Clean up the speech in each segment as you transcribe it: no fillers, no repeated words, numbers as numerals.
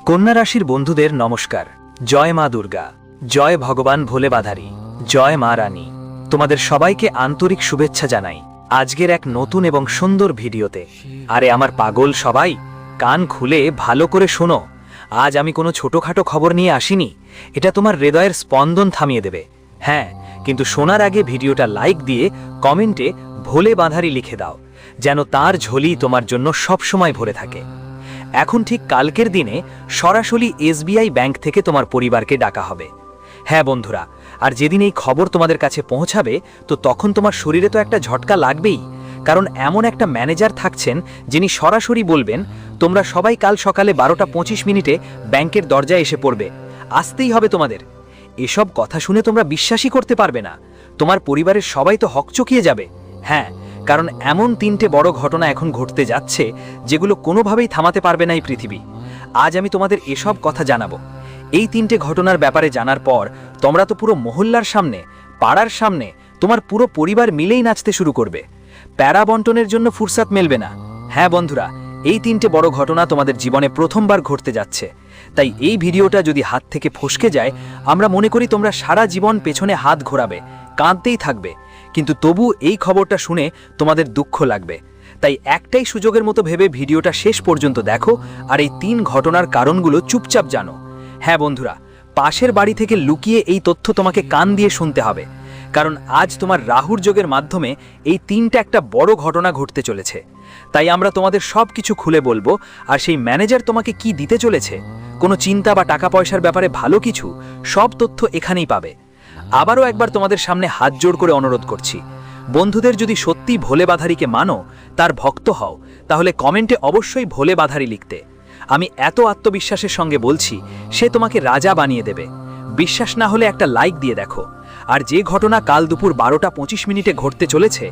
কন্যা রাশির বন্ধুদের নমস্কার। জয় মা দুর্গা, জয় ভগবান ভোলে বাধারী, জয় মা রানী। তোমাদের সবাইকে আন্তরিক শুভেচ্ছা জানাই আজকের এক নতুন এবং সুন্দর ভিডিওতে। আরে আমার পাগল সবাই, কান খুলে ভালো করে শোনো। আজ আমি কোনো ছোটখাটো খবর নিয়ে আসিনি, এটা তোমার হৃদয়ের স্পন্দন থামিয়ে দেবে। হ্যাঁ, কিন্তু শোনার আগে ভিডিওটা লাইক দিয়ে কমেন্টে ভোলে বাঁধারি লিখে দাও, যেন তার ঝোলি তোমার জন্য সবসময় ভরে থাকে। এখন ঠিক কালকের দিনে সরাসরি এসবিআই ব্যাংক থেকে তোমার পরিবারকে ডাকা হবে। হ্যাঁ বন্ধুরা, আর যেদিন এই খবর তোমাদের কাছে পৌঁছাবে তো তখন তোমার শরীরে তো একটা ঝটকা লাগবেই, কারণ এমন একটা ম্যানেজার থাকছেন যিনি সরাসরি বলবেন তোমরা সবাই কাল সকালে 12:25 ব্যাংকের দরজায় এসে পড়বে, আসতেই হবে তোমাদের। এসব কথা শুনে তোমরা বিশ্বাসই করতে পারবে না, তোমার পরিবারের সবাই তো হকচকিয়ে যাবে। হ্যাঁ, কারণ এমন 3টে বড় ঘটনা এখন ঘটতে যাচ্ছে যেগুলো কোনোভাবেই থামাতে পারবে না এই পৃথিবী। আজ আমি তোমাদের এসব কথা জানাবো। এই 3টে ঘটনার ব্যাপারে জানার পর তোমরা তো পুরো মহল্লার সামনে, পাড়ার সামনে তোমার পুরো পরিবার মিলেই নাচতে শুরু করবে, প্যারা বন্টনের জন্য ফুরসাত মেলবে না। হ্যাঁ বন্ধুরা, এই 3টে বড় ঘটনা তোমাদের জীবনে প্রথমবার ঘটতে যাচ্ছে, তাই এই ভিডিওটা যদি হাত থেকে ফসকে যায় আমরা মনে করি তোমরা সারা জীবন পেছনে হাত ঘোরাবে, কাঁদতেই থাকবে, কিন্তু তবু এই খবরটা শুনে তোমাদের দুঃখ লাগবে। তাই একটাই সুযোগের মতো ভেবে ভিডিওটা শেষ পর্যন্ত দেখো আর এই 3 ঘটনার কারণগুলো চুপচাপ জানো। হ্যাঁ বন্ধুরা, পাশের বাড়ি থেকে লুকিয়ে এই তথ্য তোমাকে কান দিয়ে শুনতে হবে, কারণ আজ তোমার রাহুর যোগের মাধ্যমে এই 3টা একটা বড় ঘটনা ঘটতে চলেছে। তাই আমরা তোমাদের সব কিছু খুলে বলবো, আর সেই ম্যানেজার তোমাকে কি দিতে চলেছে, কোনো চিন্তা বা টাকা পয়সার ব্যাপারে ভালো কিছু, সব তথ্য এখানেই পাবে। আবারও একবার তোমাদের সামনে হাত জোড় করে অনুরোধ করছি, বন্ধুদের যদি সত্যি ভোলে বাধারীকে মানো, তার ভক্ত হও, তাহলে কমেন্টে অবশ্যই ভোলে বাধারী লিখতে। আমি এত আত্মবিশ্বাসের সঙ্গে বলছি, সে তোমাকে রাজা বানিয়ে দেবে। বিশ্বাস না হলে একটা লাইক দিয়ে দেখো। আর যে ঘটনা কাল দুপুর 12:25 ঘটতে চলেছে,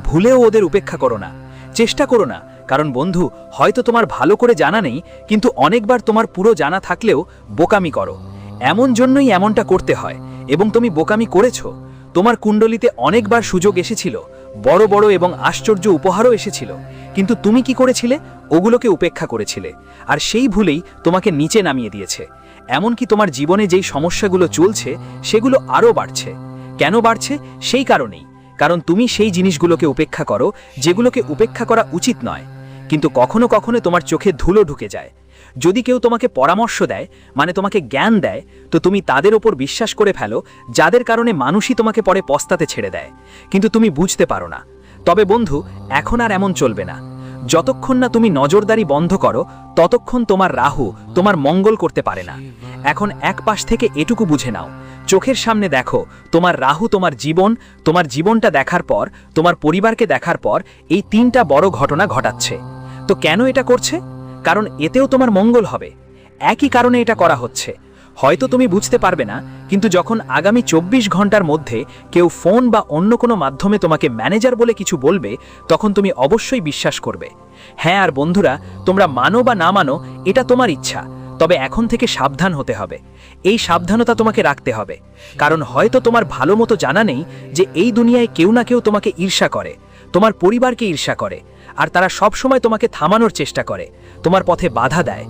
ভুলেও ওদের উপেক্ষা করো না, চেষ্টা করো না। কারণ বন্ধু, হয়তো তোমার ভালো করে জানা নেই, কিন্তু অনেকবার তোমার পুরো জানা থাকলেও বোকামি করো। এমন জন্যই এমনটা করতে হয়, এবং তুমি বোকামি করেছো। তোমার কুণ্ডলিতে অনেকবার সুযোগ এসেছিল, বড় বড় এবং আশ্চর্য উপহারও এসেছিল, কিন্তু তুমি কি করেছিলে? ওগুলোকে উপেক্ষা করেছিলে, আর সেই ভুলেই তোমাকে নিচে নামিয়ে দিয়েছে। এমনকি তোমার জীবনে যেই সমস্যাগুলো চলছে সেগুলো আরও বাড়ছে। কেন বাড়ছে? সেই কারণেই, কারণ তুমি সেই জিনিসগুলোকে উপেক্ষা করো যেগুলোকে উপেক্ষা করা উচিত নয়। কিন্তু কখনো কখনো তোমার চোখে ধুলো ঢুকে যায়। যদি কেউ তোমাকে পরামর্শ দেয়, মানে তোমাকে জ্ঞান দেয়, তো তুমি তাদের ওপর বিশ্বাস করে ফেলো, যাদের কারণে মানুষই তোমাকে পরে পস্তাতে ছেড়ে দেয়, কিন্তু তুমি বুঝতে পারো না। তবে বন্ধু, এখন আর এমন চলবে না। যতক্ষণ না তুমি নজরদারি বন্ধ করো, ততক্ষণ তোমার রাহু তোমার মঙ্গল করতে পারে না। এখন এক পাশ থেকে এটুকু বুঝে নাও, চোখের সামনে দেখো তোমার রাহু তোমার জীবনটা দেখার পর, তোমার পরিবারকে দেখার পর এই 3টা বড় ঘটনা ঘটাচ্ছে। তো কেন এটা করছে? কারণ এতেও তোমার মঙ্গল হবে। একই কারণে এটা করা হচ্ছে। হয়তো তুমি বুঝতে পারবে না, কিন্তু যখন আগামী 24 ঘন্টার মধ্যে কেউ ফোন বা অন্য কোনো মাধ্যমে তোমাকে ম্যানেজার বলে কিছু বলবে, তখন তুমি অবশ্যই বিশ্বাস করবে। হ্যাঁ, আর বন্ধুরা, তোমরা মানো বা না মানো এটা তোমার ইচ্ছা, তবে এখন থেকে সাবধান হতে হবে। এই সাবধানতা তোমাকে রাখতে হবে, কারণ হয়তো তোমার ভালো মতো জানা নেই যে এই দুনিয়ায় কেউ না কেউ তোমাকে ঈর্ষা করে, তোমার পরিবারকে ঈর্ষা করে, আর তারা সবসময় তোমাকে থামানোর চেষ্টা করে, তোমার পথে বাধা দেয়।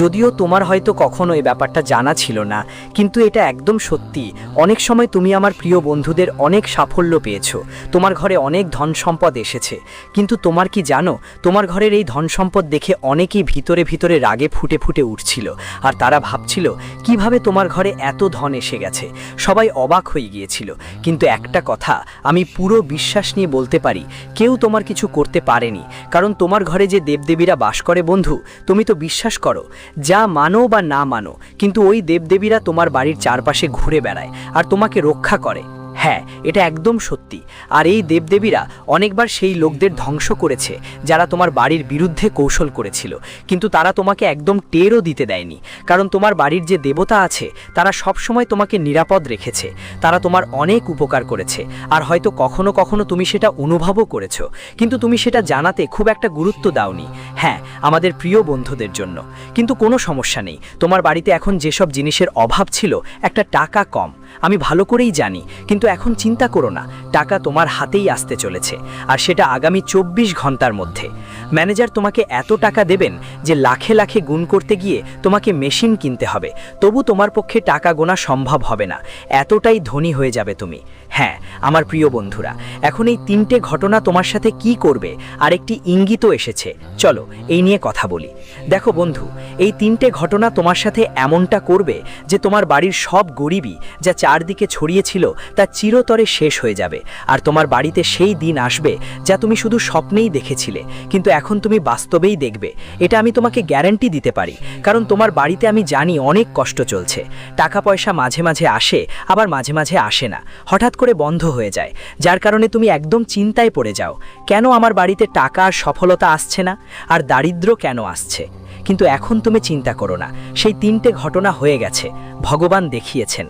যদিও তোমার হয়তো কখনো এই ব্যাপারটা জানা ছিল না, কিন্তু এটা একদম সত্যি। অনেক সময় তুমি আমার প্রিয় বন্ধুদের অনেক সাফল্য পেয়েছো, তোমার ঘরে অনেক ধন সম্পদ এসেছে, কিন্তু তোমার কি জানো, তোমার ঘরের এই ধন সম্পদ দেখে অনেকেই ভিতরে ভিতরে রাগে ফুটে ফুটে উঠছিল, আর তারা ভাবছিল কিভাবে তোমার ঘরে এত ধন এসে গেছে। সবাই অবাক হয়ে গিয়েছিল। কিন্তু একটা কথা আমি পুরো বিশ্বাস নিয়ে বলতে পারি, কেউ তোমার কিছু করতে পারেনি, কারণ তোমার ঘরে যে দেবদেবীরা বাস করে বন্ধু, তুমি তো বিশ্বাস করো, যা মানো বা না মানো, কিন্তু ওই দেবদেবীরা তোমার বাড়ির চারপাশে ঘুরে বেড়ায় আর তোমাকে রক্ষা করে। হ্যাঁ, এটা একদম সত্যি। আর এই দেবদেবীরা অনেকবার সেই লোকদের ধ্বংস করেছে যারা তোমার বাড়ির বিরুদ্ধে কৌশল করেছিল, কিন্তু তারা তোমাকে একদম টেরও দিতে দেয়নি, কারণ তোমার বাড়ির যে দেবতা আছে তারা সবসময় তোমাকে নিরাপদ রেখেছে। তারা তোমার অনেক উপকার করেছে, আর হয়তো কখনো কখনো তুমি সেটা অনুভবও করেছো, কিন্তু তুমি সেটা জানাতে খুব একটা গুরুত্ব দাওনি। হ্যাঁ, আমাদের প্রিয় বন্ধুদের জন্য। কিন্তু কোনো সমস্যা নেই, তোমার বাড়িতে এখন যেসব জিনিসের অভাব ছিল, একটা টাকা কম, আমি ভালো করেই জানি, কিন্তু এখন চিন্তা করো না, টাকা তোমার হাতেই আসতে চলেছে, আর সেটা আগামী 24 ঘন্টার মধ্যে। ম্যানেজার তোমাকে এত টাকা দেবেন যে লাখে লাখে গুণ করতে গিয়ে তোমাকে মেশিন কিনতে হবে, তবু তোমার পক্ষে টাকা গোনা সম্ভব হবে না, এতটাই ধনী হয়ে যাবে তুমি। হ্যাঁ আমার প্রিয় বন্ধুরা, এখন এই 3টে ঘটনা তোমার সাথে কি করবে আর একটি ইঙ্গিতও এসেছে, চলো এই নিয়ে কথা বলি। দেখো বন্ধু, এই 3টে ঘটনা তোমার সাথে এমনটা করবে যে তোমার বাড়ির সব গরিবী যা চারদিকে ছড়িয়েছিল তা চিরতরে শেষ হয়ে যাবে, আর তোমার বাড়িতে সেই দিন আসবে যা তুমি শুধু স্বপ্নেই দেখেছিলে, কিন্তু এখন তুমি বাস্তবেই দেখবে। এটা আমি তোমাকে গ্যারান্টি দিতে পারি, কারণ তোমার বাড়িতে আমি জানি অনেক কষ্ট চলছে। টাকা পয়সা মাঝে মাঝে আসে, আবার মাঝে মাঝে আসে না, হঠাৎ করে বন্ধ হয়ে যায়, যার কারণে তুমি একদম চিন্তায় পড়ে যাও, কেন আমার বাড়িতে টাকা আর সফলতা আসছে না, আর দারিদ্র্য কেন আসছে। কিন্তু এখন তুমি চিন্তা করো না, সেই 3টে ঘটনা হয়ে গেছে, ভগবান দেখিয়েছেন,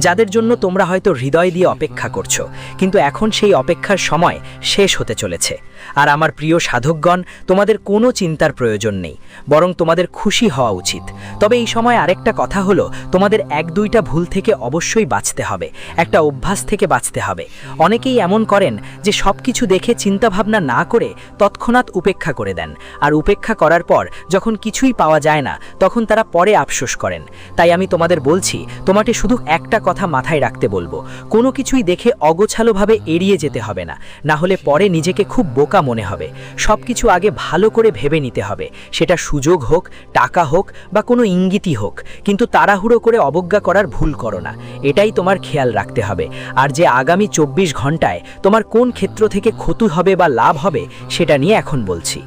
যাদের জন্য তোমরা হয়তো হৃদয় দিয়ে অপেক্ষা করছো, কিন্তু এখন সেই অপেক্ষার সময় শেষ হতে চলেছে। আর আমার প্রিয় সাধকগণ, তোমাদের কোনো চিন্তার প্রয়োজন নেই, বরং তোমাদের খুশি হওয়া উচিত। তবে এই সময় আরেকটা কথা হলো, তোমাদের 1-2টা ভুল থেকে অবশ্যই বাঁচতে হবে, একটা অভ্যাস থেকে বাঁচতে হবে। অনেকেই এমন করেন যে সব কিছু দেখে চিন্তাভাবনা না করে তৎক্ষণাৎ উপেক্ষা করে দেন, আর উপেক্ষা করার পর যখন কিছুই পাওয়া যায় না তখন তারা পরে আফসোস করেন। তাই আমি তোমাদের বলছি, তোমাকে শুধু একটা কথা মাথায় রাখতে বলবো, কোনো কিছুই দেখে অগোছালোভাবে এড়িয়ে যেতে হবে না, না হলে পরে নিজেকে খুব বোকা মনে হবে। সব কিছু আগে ভালো করে ভেবে নিতে হবে, সেটা সুযোগ হোক, টাকা হোক বা কোনো ইঙ্গিতই হোক, কিন্তু তাড়াহুড়ো করে অবজ্ঞা করার ভুল করো না, এটাই তোমার খেয়াল রাখতে হবে। আর যে আগামী 24 ঘন্টায় তোমার কোন ক্ষেত্র থেকে ক্ষতি হবে বা লাভ হবে সেটা নিয়ে এখন বলছি।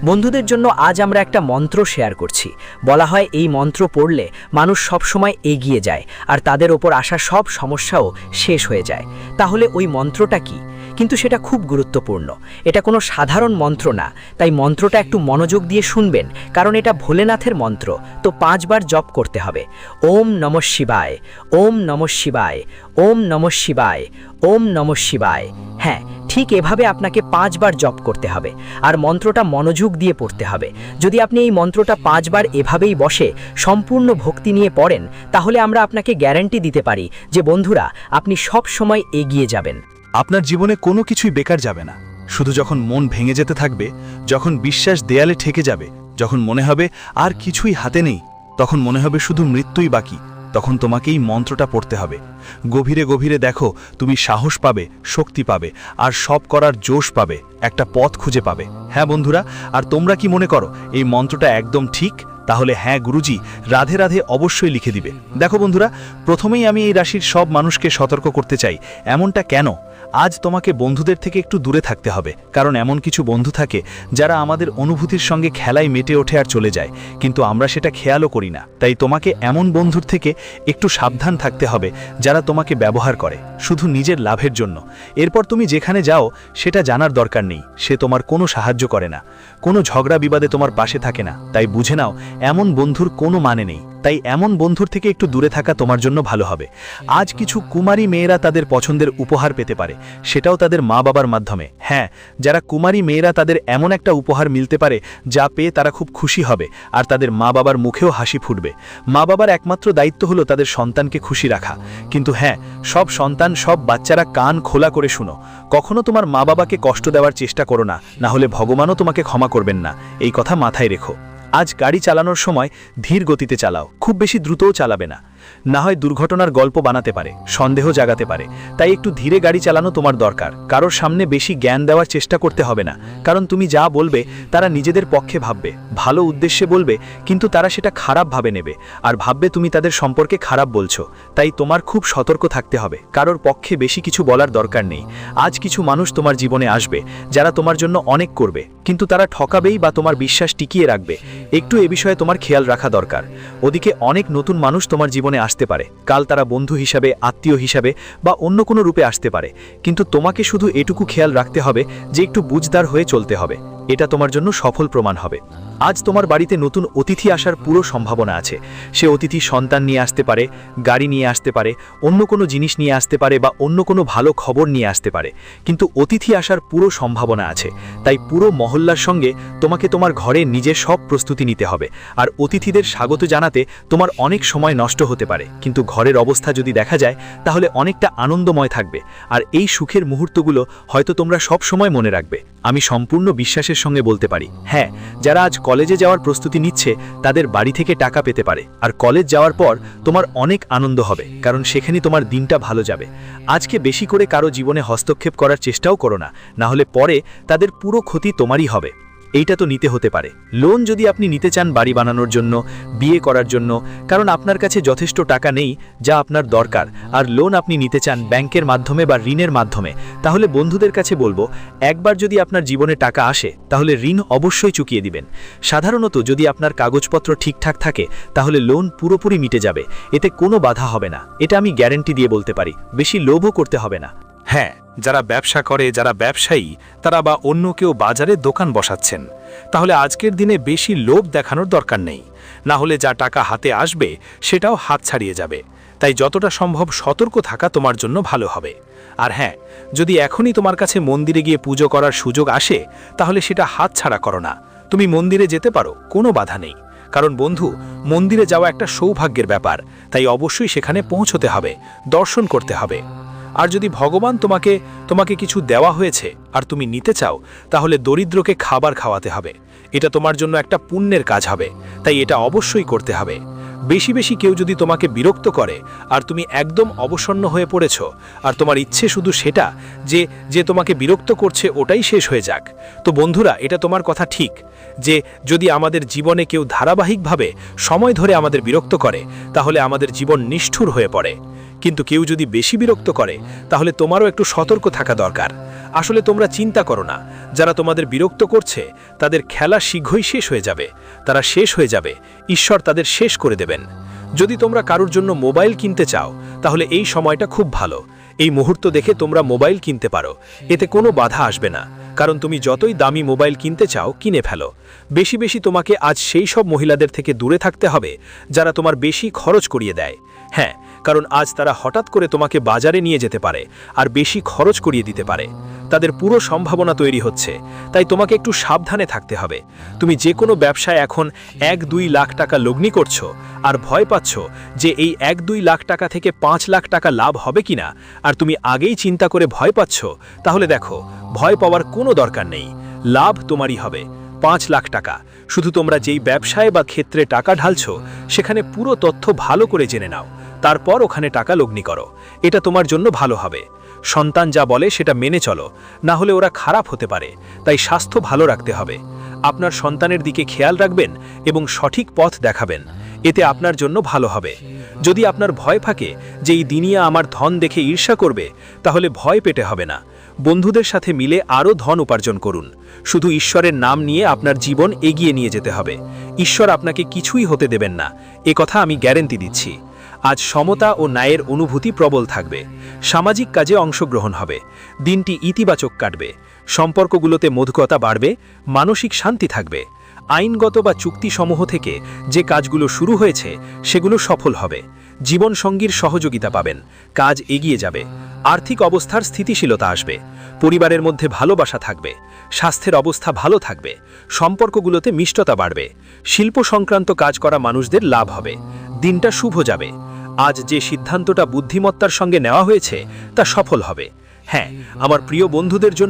বন্ধুদের জন্য আজ আমরা একটা মন্ত্র শেয়ার করছি। বলা হয় এই মন্ত্র পড়লে মানুষ সবসময় এগিয়ে যায়, আর তাদের ওপর আসা সব সমস্যাও শেষ হয়ে যায়। তাহলে ওই মন্ত্রটা কি? কিন্তু সেটা খুব গুরুত্বপূর্ণ, এটা কোনো সাধারণ মন্ত্র না, তাই মন্ত্রটা একটু মনোযোগ দিয়ে শুনবেন, কারণ এটা ভোলেনাথের মন্ত্র, তো 5 বার জপ করতে হবে। ওম নমঃ শিবায়, ওম নমঃ শিবায়, ওম নমঃ শিবায়, ওম নমঃ শিবায়। হ্যাঁ, ঠিক এভাবে আপনাকে 5 বার জপ করতে হবে, আর মন্ত্রটা মনোযোগ দিয়ে পড়তে হবে। যদি আপনি এই মন্ত্রটা 5 বার এভাবেই বসে সম্পূর্ণ ভক্তি নিয়ে পড়েন, তাহলে আমরা আপনাকে গ্যারান্টি দিতে পারি যে বন্ধুরা, আপনি সব সময় এগিয়ে যাবেন। আপনার জীবনে কোনো কিছুই বেকার যাবে না। শুধু যখন মন ভেঙে যেতে থাকবে, যখন বিশ্বাস দেয়ালে ঠেকে যাবে, যখন মনে হবে আর কিছুই হাতে নেই, তখন মনে হবে শুধু মৃত্যুই বাকি, তখন তোমাকে এই মন্ত্রটা পড়তে হবে। গভীরে গভীরে দেখো, তুমি সাহস পাবে, শক্তি পাবে, আর সব করার জোশ পাবে, একটা পথ খুঁজে পাবে। হ্যাঁ বন্ধুরা, আর তোমরা কি মনে করো এই মন্ত্রটা একদম ঠিক? তাহলে হ্যাঁ গুরুজি, রাধে রাধে অবশ্যই লিখে দিবে। দেখো বন্ধুরা, প্রথমেই আমি এই রাশির সব মানুষকে সতর্ক করতে চাই, এমনটা কেন? আজ তোমাকে বন্ধুদের থেকে একটু দূরে থাকতে হবে, কারণ এমন কিছু বন্ধু থাকে যারা আমাদের অনুভূতির সঙ্গে খেলায় মেতে ওঠে আর চলে যায়, কিন্তু আমরা সেটা খেয়ালও করি না। তাই তোমাকে এমন বন্ধুর থেকে একটু সাবধান থাকতে হবে যারা তোমাকে ব্যবহার করে শুধু নিজের লাভের জন্য। এরপর তুমি যেখানে যাও সেটা জানার দরকার নেই, সে তোমার কোনো সাহায্য করে না, কোনো ঝগড়া বিবাদে তোমার পাশে থাকে না। তাই বুঝে নাও, এমন বন্ধুর কোনো মানে নেই। তাই এমন বন্ধুর থেকে একটু দূরে থাকা তোমার জন্য ভালো হবে। আজ কিছু কুমারী মেয়েরা তাদের পছন্দের উপহার পেতে পারে, সেটাও তাদের মা বাবার মাধ্যমে। হ্যাঁ, যারা কুমারী মেয়েরা, তাদের এমন একটা উপহার মিলতে পারে যা পেয়ে তারা খুব খুশি হবে, আর তাদের মা বাবার মুখেও হাসি ফুটবে। মা বাবার একমাত্র দায়িত্ব হলো তাদের সন্তানকে খুশি রাখা। কিন্তু হ্যাঁ, সব সন্তান, সব বাচ্চারা কান খোলা করে শুনো, কখনো তোমার মা বাবাকে কষ্ট দেওয়ার চেষ্টা করো না, না হলে ভগবানও তোমাকে ক্ষমা করবেন না। এই কথা মাথায় রেখো। আজ গাড়ি চালানোর সময় ধীর গতিতে চালাও, খুব বেশি দ্রুতও চালাবে না, না হয় দুর্ঘটনার গল্প বানাতে পারে, সন্দেহ জাগাতে পারে। তাই একটু ধীরে গাড়ি চালানো তোমার দরকার। কারোর সামনে বেশি জ্ঞান দেওয়ার চেষ্টা করতে হবে না, কারণ তুমি যা বলবে তারা নিজেদের পক্ষে ভাববে, ভালো উদ্দেশ্যে বলবে, কিন্তু তারা সেটা খারাপ ভাবে নেবে, আর ভাববে তুমি তাদের সম্পর্কে খারাপ বলছো। তাই তোমার খুব সতর্ক থাকতে হবে, কারোর পক্ষে বেশি কিছু বলার দরকার নেই। আজ কিছু মানুষ তোমার জীবনে আসবে যারা তোমার জন্য অনেক করবে, কিন্তু তারা ঠকাবেই বা তোমার বিশ্বাস টিকিয়ে রাখবে। একটু এ বিষয়ে তোমার খেয়াল রাখা দরকার। ওদিকে অনেক নতুন মানুষ তোমার জীবনে আসতে পারে, কাল তারা বন্ধু হিসাবে, আত্মীয় হিসাবে বা অন্য কোনো রূপে আসতে পারে, কিন্তু তোমাকে শুধু এটুকু খেয়াল রাখতে হবে যে একটু বুঝদার হয়ে চলতে হবে। এটা তোমার জন্য সফল প্রমাণ হবে। আজ তোমার বাড়িতে নতুন অতিথি আসার পুরো সম্ভাবনা আছে। সে অতিথি সন্তান নিয়ে আসতে পারে, গাড়ি নিয়ে আসতে পারে, অন্য কোনো জিনিস নিয়ে আসতে পারে বা অন্য কোনো ভালো খবর নিয়ে আসতে পারে, কিন্তু অতিথি আসার পুরো সম্ভাবনা আছে। তাই পুরো মহল্লার সঙ্গে তোমাকে তোমার ঘরে নিজের সব প্রস্তুতি নিতে হবে। আর অতিথিদের স্বাগত জানাতে তোমার অনেক সময় নষ্ট হতে পারে, কিন্তু ঘরের অবস্থা যদি দেখা যায় তাহলে অনেকটা আনন্দময় থাকবে। আর এই সুখের মুহূর্তগুলো হয়তো তোমরা সব সময় মনে রাখবে। আমি সম্পূর্ণ বিশ্বাসের সঙ্গে বলতে পারি, হ্যাঁ, যারা আজ কলেজে যাওয়ার প্রস্তুতি নিচ্ছে তাদের বাড়ি থেকে টাকা পেতে পারে। আর কলেজ যাওয়ার পর তোমার অনেক আনন্দ হবে, কারণ সেখানে তোমার দিনটা ভালো যাবে। আজকে বেশি করে কারো জীবনে হস্তক্ষেপ করার চেষ্টাও করো না, না হলে পরে তাদের পুরো ক্ষতি তোমারই হবে। এইটা তো নিতে হতে পারে। লোন যদি আপনি নিতে চান বাড়ি বানানোর জন্য, বিয়ে করার জন্য, কারণ আপনার কাছে যথেষ্ট টাকা নেই যা আপনার দরকার, আর লোন আপনি নিতে চান ব্যাংকের মাধ্যমে বা ঋণের মাধ্যমে, তাহলে বন্ধুদের কাছে বলবো, একবার যদি আপনার জীবনে টাকা আসে তাহলে ঋণ অবশ্যই চুকিয়ে দিবেন। সাধারণত যদি আপনার কাগজপত্র ঠিকঠাক থাকে তাহলে লোন পুরোপুরি মিটে যাবে, এতে কোনো বাধা হবে না। এটা আমি গ্যারান্টি দিয়ে বলতে পারি। বেশি লোভও করতে হবে না। হ্যাঁ, যারা ব্যবসা করে, যারা ব্যবসায়ী, তারা বা অন্য কেউ বাজারে দোকান বসাচ্ছেন, তাহলে আজকের দিনে বেশি লোভ দেখানোর দরকার নেই, না হলে যা টাকা হাতে আসবে সেটাও হাত ছাড়িয়ে যাবে। তাই যতটা সম্ভব সতর্ক থাকা তোমার জন্য ভালো হবে। আর হ্যাঁ, যদি এখনই তোমার কাছে মন্দিরে গিয়ে পুজো করার সুযোগ আসে তাহলে সেটা হাত ছাড়া করো না। তুমি মন্দিরে যেতে পারো, কোনো বাধা নেই, কারণ বন্ধু, মন্দিরে যাওয়া একটা সৌভাগ্যের ব্যাপার। তাই অবশ্যই সেখানে পৌঁছতে হবে, দর্শন করতে হবে। আর যদি ভগবান তোমাকে কিছু দেওয়া হয়েছে আর তুমি নিতে চাও, তাহলে দরিদ্রকে খাবার খাওয়াতে হবে। এটা তোমার জন্য একটা পুণ্যের কাজ হবে, তাই এটা অবশ্যই করতে হবে। বেশি বেশি কেউ যদি তোমাকে বিরক্ত করে আর তুমি একদম অবসন্ন হয়ে পড়েছ, আর তোমার ইচ্ছে শুধু সেটা যে তোমাকে বিরক্ত করছে ওটাই শেষ হয়ে যাক, তো বন্ধুরা, এটা তোমার কথা ঠিক যে যদি আমাদের জীবনে কেউ ধারাবাহিকভাবে সময় ধরে আমাদের বিরক্ত করে তাহলে আমাদের জীবন নিষ্ঠুর হয়ে পড়ে। কিন্তু কেউ যদি বেশি বিরক্ত করে তাহলে তোমারও একটু সতর্ক থাকা দরকার। আসলে তোমরা চিন্তা করো না, যারা তোমাদের বিরক্ত করছে তাদের খেলা শীঘ্রই শেষ হয়ে যাবে, তারা শেষ হয়ে যাবে, ঈশ্বর তাদের শেষ করে দেবেন। যদি তোমরা কারোর জন্য মোবাইল কিনতে চাও তাহলে এই সময়টা খুব ভালো। এই মুহূর্ত দেখে তোমরা মোবাইল কিনতে পারো, এতে কোনো বাধা আসবে না, কারণ তুমি যতই দামি মোবাইল কিনতে চাও কিনে ফেলো। বেশি বেশি তোমাকে আজ সেই সব মহিলাদের থেকে দূরে থাকতে হবে যারা তোমার বেশি খরচ করিয়ে দেয়। হ্যাঁ, কারণ আজ তারা হঠাৎ করে তোমাকে বাজারে নিয়ে যেতে পারে আর বেশি খরচ করিয়ে দিতে পারে। তাদের পুরো সম্ভাবনা তৈরি হচ্ছে, তাই তোমাকে একটু সাবধানে থাকতে হবে। তুমি যে কোনো ব্যবসায় এখন 1-2 লাখ টাকা লগ্নি করছো আর ভয় পাচ্ছ যে এই 1-2 লাখ টাকা থেকে 5 লাখ টাকা লাভ হবে কিনা, আর তুমি আগেই চিন্তা করে ভয় পাচ্ছ, তাহলে দেখো, ভয় পাওয়ার কোনো দরকার নেই। লাভ তোমারই হবে 5 লাখ টাকা। শুধু তোমরা যেই ব্যবসায় বা ক্ষেত্রে টাকা ঢালছো সেখানে পুরো তথ্য ভালো করে জেনে নাও, তারপর ওখানে টাকা লগ্নি করো। এটা তোমার জন্য ভালো হবে। সন্তান যা বলে সেটা মেনে চলো, না হলে ওরা খারাপ হতে পারে। তাই স্বাস্থ্য ভালো রাখতে হবে। আপনার সন্তানের দিকে খেয়াল রাখবেন এবং সঠিক পথ দেখাবেন, এতে আপনার জন্য ভালো হবে। যদি আপনার ভয় থাকে যে এই দুনিয়া আমার ধন দেখে ঈর্ষা করবে, তাহলে ভয় পেতে হবে না। বন্ধুদের সাথে মিলে আরও ধন উপার্জন করুন। শুধু ঈশ্বরের নাম নিয়ে আপনার জীবন এগিয়ে নিয়ে যেতে হবে। ঈশ্বর আপনাকে কিছুই হতে দেবেন না, এ কথা আমি গ্যারান্টি দিচ্ছি। আজ সমতা ও ন্যায়ের অনুভূতি প্রবল থাকবে। সামাজিক কাজে অংশগ্রহণ হবে। দিনটি ইতিবাচক কাটবে। সম্পর্কগুলোতে মধুকতা বাড়বে, মানসিক শান্তি থাকবে। আইনগত বা চুক্তিসমূহ থেকে যে কাজগুলো শুরু হয়েছে সেগুলো সফল হবে। জীবনসঙ্গীর সহযোগিতা পাবেন, কাজ এগিয়ে যাবে। আর্থিক অবস্থার স্থিতিশীলতা আসবে। পরিবারের মধ্যে ভালোবাসা থাকবে। স্বাস্থ্যের অবস্থা ভালো থাকবে। সম্পর্কগুলোতে মিষ্টতা বাড়বে। শিল্প সংক্রান্ত কাজ করা মানুষদের লাভ হবে। দিনটা শুভ যাবে। আজ যে সিদ্ধান্তটা বুদ্ধিমত্তার সঙ্গে নেওয়া হয়েছে তা সফল হবে। হ্যাঁ, আমার প্রিয় বন্ধুদের জন্য